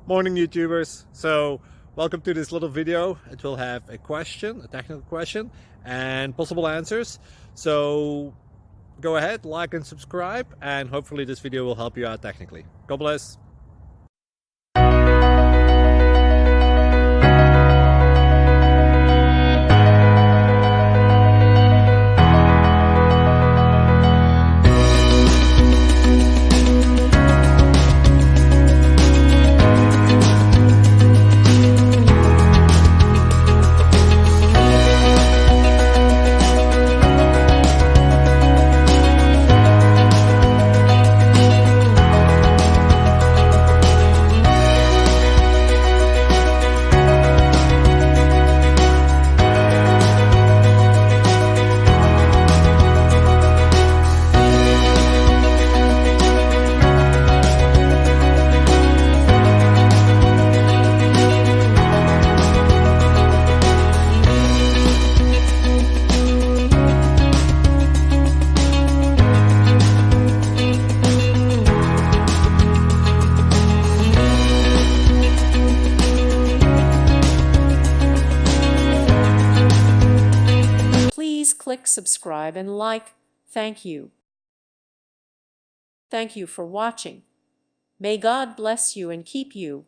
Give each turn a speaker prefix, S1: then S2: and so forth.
S1: Morning YouTubers. So welcome to this little video. It will have a question, a technical question, and possible answers. So go ahead, like and subscribe, and hopefully this video will help you out technically. God bless.
S2: Please click subscribe and like. Thank you. Thank you for watching. May God bless you and keep you.